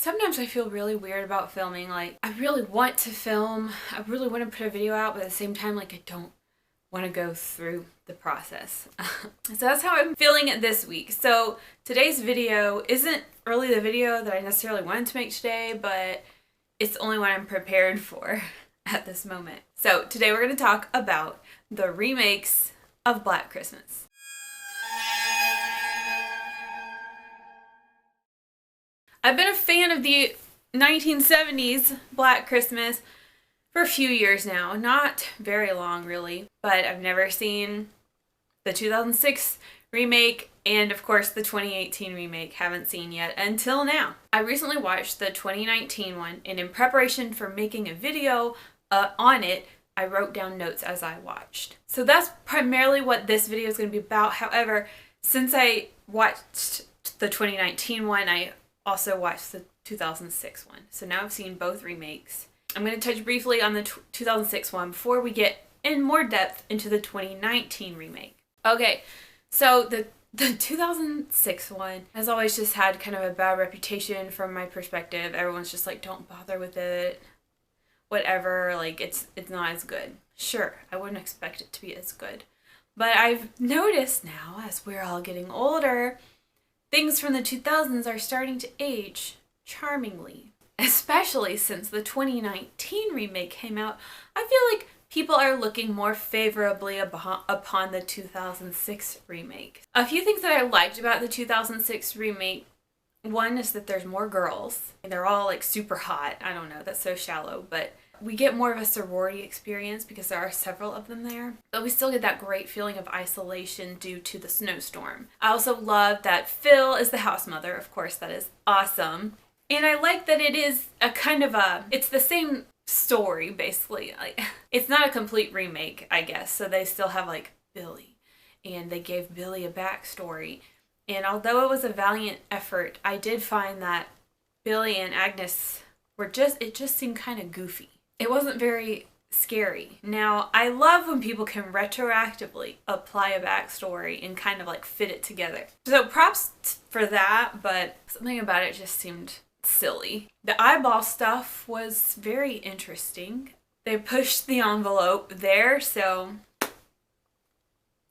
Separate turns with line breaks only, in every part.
Sometimes I feel really weird about filming. Like, I really want to film, I really want to put a video out, but at the same time, like, I don't want to go through the process. So that's how I'm feeling it this week. So today's video isn't really the video that I necessarily wanted to make today, but it's the only one I'm prepared for at this moment. So today we're going to talk about the remakes of Black Christmas. I've been a fan of the 1970s Black Christmas for a few years now. Not very long, really, but I've never seen the 2006 remake and, of course, the 2018 remake. Haven't seen yet until now. I recently watched the 2019 one, and in preparation for making a video on it, I wrote down notes as I watched. So that's primarily what this video is going to be about. However, since I watched the 2019 one, I also watched the 2006 one. So now I've seen both remakes. I'm going to touch briefly on the 2006 one before we get in more depth into the 2019 remake. Okay, so the 2006 one has always just had kind of a bad reputation from my perspective. Everyone's just like, don't bother with it. Whatever, like it's not as good. Sure, I wouldn't expect it to be as good. But I've noticed now, as we're all getting older, things from the 2000s are starting to age charmingly. Especially since the 2019 remake came out, I feel like people are looking more favorably upon the 2006 remake. A few things that I liked about the 2006 remake. One is that there's more girls. They're all like super hot. I don't know, that's so shallow, but we get more of a sorority experience because there are several of them there. But we still get that great feeling of isolation due to the snowstorm. I also love that Phil is the house mother. Of course, that is awesome. And I like that it is a kind of it's the same story basically. Like, it's not a complete remake, I guess. So they still have like Billy, and they gave Billy a backstory. And although it was a valiant effort, I did find that Billy and Agnes it just seemed kind of goofy. It wasn't very scary. Now, I love when people can retroactively apply a backstory and kind of like fit it together. So props for that, but something about it just seemed silly. The eyeball stuff was very interesting. They pushed the envelope there, so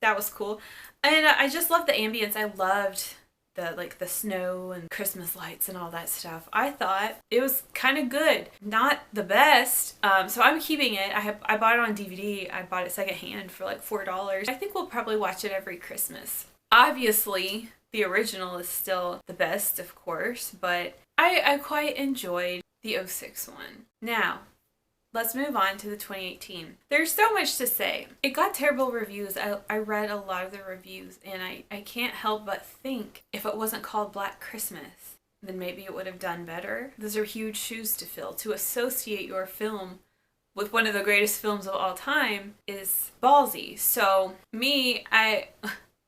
that was cool. And I just loved the ambience. I loved the snow and Christmas lights and all that stuff. I thought it was kind of good. Not the best. So I'm keeping it. I bought it on DVD. I bought it secondhand for like $4. I think we'll probably watch it every Christmas. Obviously, the original is still the best, of course, but I quite enjoyed the 06 one. Now, let's move on to the 2018. There's so much to say. It got terrible reviews. I read a lot of the reviews, and I can't help but think if it wasn't called Black Christmas, then maybe it would have done better. Those are huge shoes to fill. To associate your film with one of the greatest films of all time is ballsy. So me,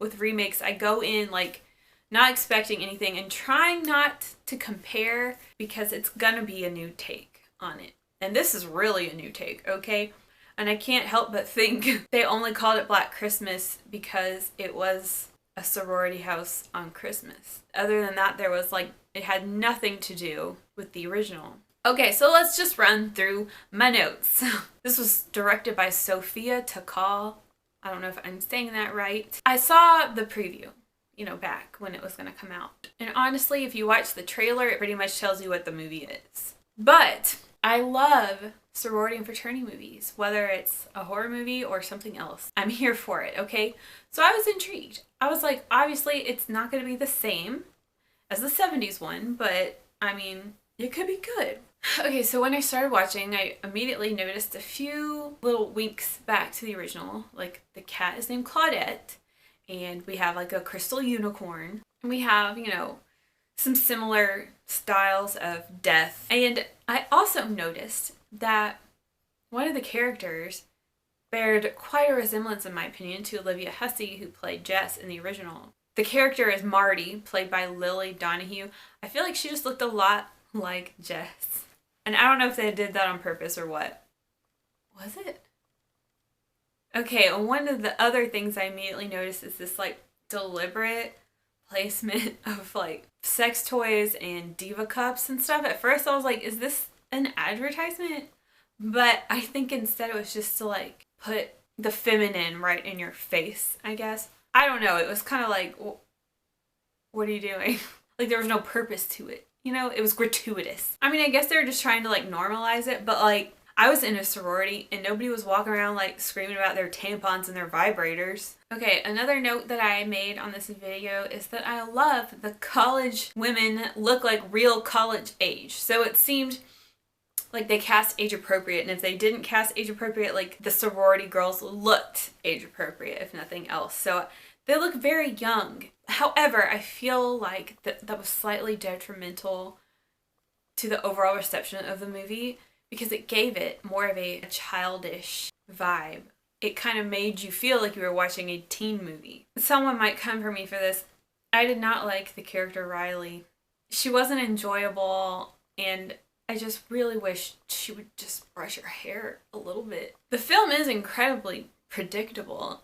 with remakes, I go in like not expecting anything and trying not to compare because it's gonna be a new take on it. And this is really a new take, okay? And I can't help but think they only called it Black Christmas because it was a sorority house on Christmas. Other than that, it had nothing to do with the original. Okay, so let's just run through my notes. This was directed by Sophia Takal. I don't know if I'm saying that right. I saw the preview, back when it was gonna come out. And honestly, if you watch the trailer, it pretty much tells you what the movie is. But I love sorority and fraternity movies, whether it's a horror movie or something else. I'm here for it, okay? So I was intrigued. I was like, obviously it's not going to be the same as the 70s one, but I mean, it could be good. Okay, so when I started watching, I immediately noticed a few little winks back to the original. Like, the cat is named Claudette, and we have like a crystal unicorn, and we have, some similar styles of death. And I also noticed that one of the characters bared quite a resemblance, in my opinion, to Olivia Hussey, who played Jess in the original. The character is Marty, played by Lily Donahue. I feel like she just looked a lot like Jess. And I don't know if they did that on purpose or what. Was it? Okay, and one of the other things I immediately noticed is this like deliberate placement of like sex toys and diva cups and stuff. At first I was like, is this an advertisement? But I think instead it was just to like put the feminine right in your face, I guess. I don't know. It was kind of like, what are you doing? Like there was no purpose to it. You know, it was gratuitous. I mean, I guess they were just trying to like normalize it, but like I was in a sorority and nobody was walking around like screaming about their tampons and their vibrators. Okay, another note that I made on this video is that I love the college women look like real college age. So it seemed like they cast age appropriate, and if they didn't cast age appropriate, like the sorority girls looked age appropriate, if nothing else. So they look very young. However, I feel like that was slightly detrimental to the overall reception of the movie because it gave it more of a childish vibe. It kind of made you feel like you were watching a teen movie. Someone might come for me for this. I did not like the character Riley. She wasn't enjoyable, and I just really wish she would just brush her hair a little bit. The film is incredibly predictable.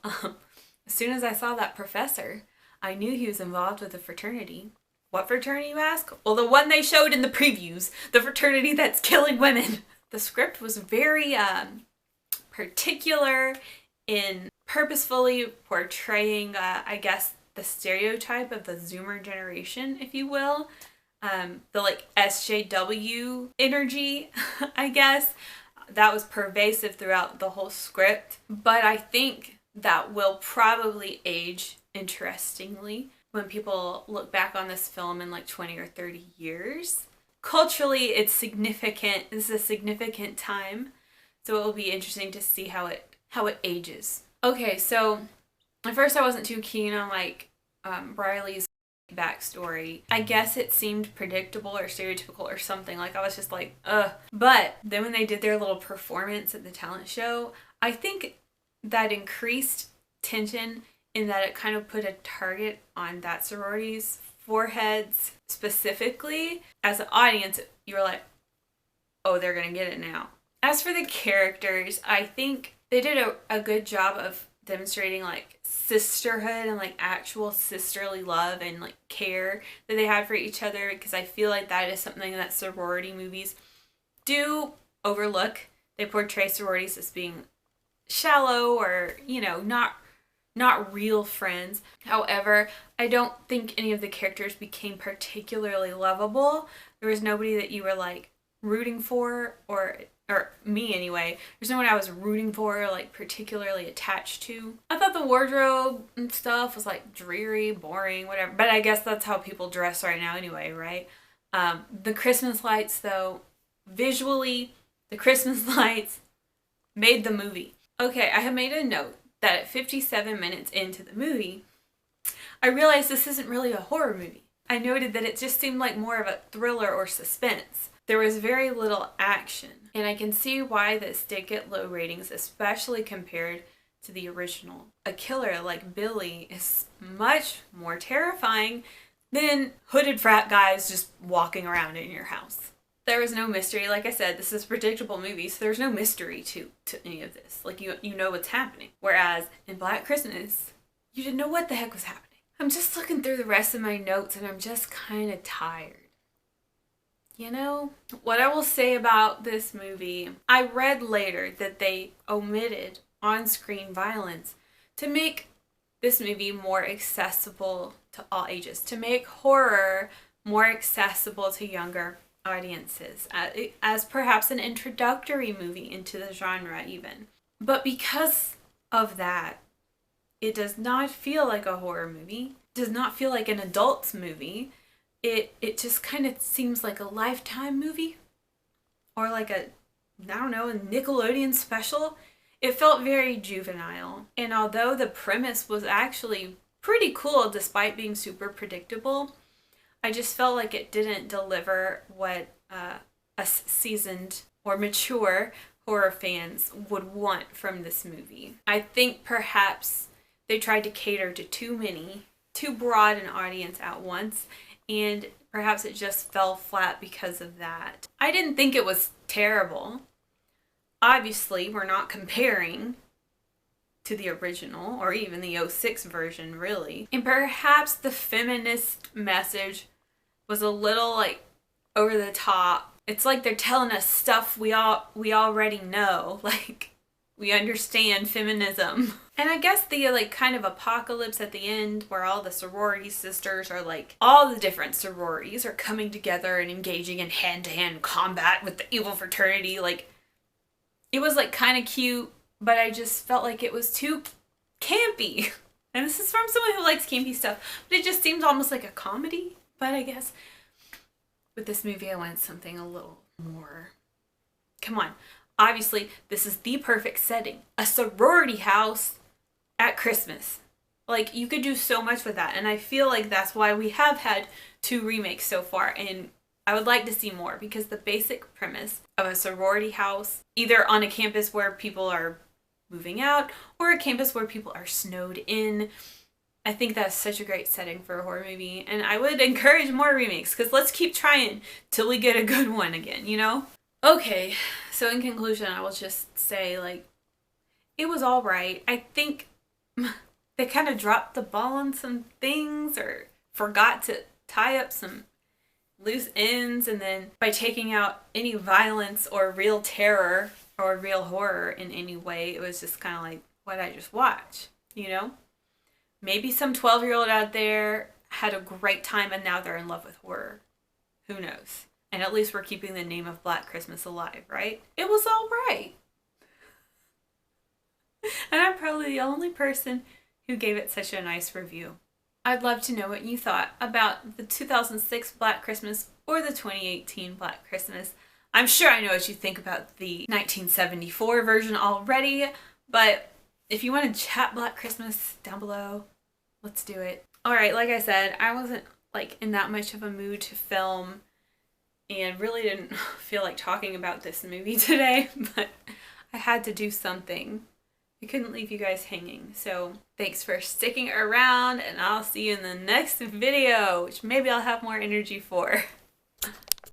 As soon as I saw that professor, I knew he was involved with a fraternity. What fraternity, you ask? Well, the one they showed in the previews. The fraternity that's killing women. The script was very particular in purposefully portraying, I guess, the stereotype of the Zoomer generation, if you will. The like SJW energy, I guess. That was pervasive throughout the whole script. But I think that will probably age interestingly when people look back on this film in like 20 or 30 years. Culturally, it's significant. This is a significant time. So it will be interesting to see how it ages. Okay, so at first I wasn't too keen on like Riley's backstory. I guess it seemed predictable or stereotypical or something. Like I was just like, ugh. But then when they did their little performance at the talent show, I think that increased tension in that it kind of put a target on that sorority's foreheads specifically. As an audience, you were like, oh, they're gonna get it now. As for the characters, I think they did a good job of demonstrating like sisterhood and like actual sisterly love and like care that they had for each other, because I feel like that is something that sorority movies do overlook. They portray sororities as being shallow or, you know, not real friends. However, I don't think any of the characters became particularly lovable. There was nobody that you were like rooting for, or me anyway. There's no one I was rooting for or like particularly attached to. I thought the wardrobe and stuff was like dreary, boring, whatever. But I guess that's how people dress right now anyway, right? The Christmas lights though, visually, the Christmas lights made the movie. Okay, I have made a note that at 57 minutes into the movie, I realized this isn't really a horror movie. I noted that it just seemed like more of a thriller or suspense. There was very little action, and I can see why this did get low ratings, especially compared to the original. A killer like Billy is much more terrifying than hooded frat guys just walking around in your house. There was no mystery. Like I said, this is a predictable movie, so there's no mystery to any of this. Like, you know what's happening. Whereas in Black Christmas, you didn't know what the heck was happening. I'm just looking through the rest of my notes, and I'm just kind of tired. You know, what I will say about this movie, I read later that they omitted on-screen violence to make this movie more accessible to all ages, to make horror more accessible to younger audiences, as perhaps an introductory movie into the genre even. But because of that, it does not feel like a horror movie, does not feel like an adult's movie. It just kind of seems like a Lifetime movie, or like a Nickelodeon special. It felt very juvenile, and although the premise was actually pretty cool despite being super predictable, I just felt like it didn't deliver what us seasoned or mature horror fans would want from this movie. I think perhaps they tried to cater to too broad an audience at once, and perhaps it just fell flat because of that. I didn't think it was terrible. Obviously, we're not comparing to the original, or even the '06 version, really. And perhaps the feminist message was a little like over the top. It's like they're telling us stuff we already know. Like, we understand feminism. And I guess the like kind of apocalypse at the end, where all the sorority sisters are like, all the different sororities are coming together and engaging in hand-to-hand combat with the evil fraternity. Like, it was like kind of cute, but I just felt like it was too campy. And this is from someone who likes campy stuff, but it just seemed almost like a comedy. But I guess with this movie, I wanted something a little more. Come on. Obviously, this is the perfect setting. A sorority house at Christmas. Like, you could do so much with that. And I feel like that's why we have had 2 remakes so far. And I would like to see more, because the basic premise of a sorority house, either on a campus where people are moving out or a campus where people are snowed in, I think that's such a great setting for a horror movie. And I would encourage more remakes, because let's keep trying till we get a good one again, you know? Okay, so in conclusion, I will just say, like, it was all right. I think they kind of dropped the ball on some things, or forgot to tie up some loose ends, and then by taking out any violence or real terror or real horror in any way, it was just kind of like, what did I just watch, you know? Maybe some 12-year-old out there had a great time and now they're in love with horror. Who knows? And at least we're keeping the name of Black Christmas alive, right? It was all right. And I'm probably the only person who gave it such a nice review. I'd love to know what you thought about the 2006 Black Christmas or the 2018 Black Christmas. I'm sure I know what you think about the 1974 version already, but if you want to chat Black Christmas down below, let's do it. Alright, like I said, I wasn't like in that much of a mood to film and really didn't feel like talking about this movie today, but I had to do something. I couldn't leave you guys hanging. So thanks for sticking around, and I'll see you in the next video, which maybe I'll have more energy for.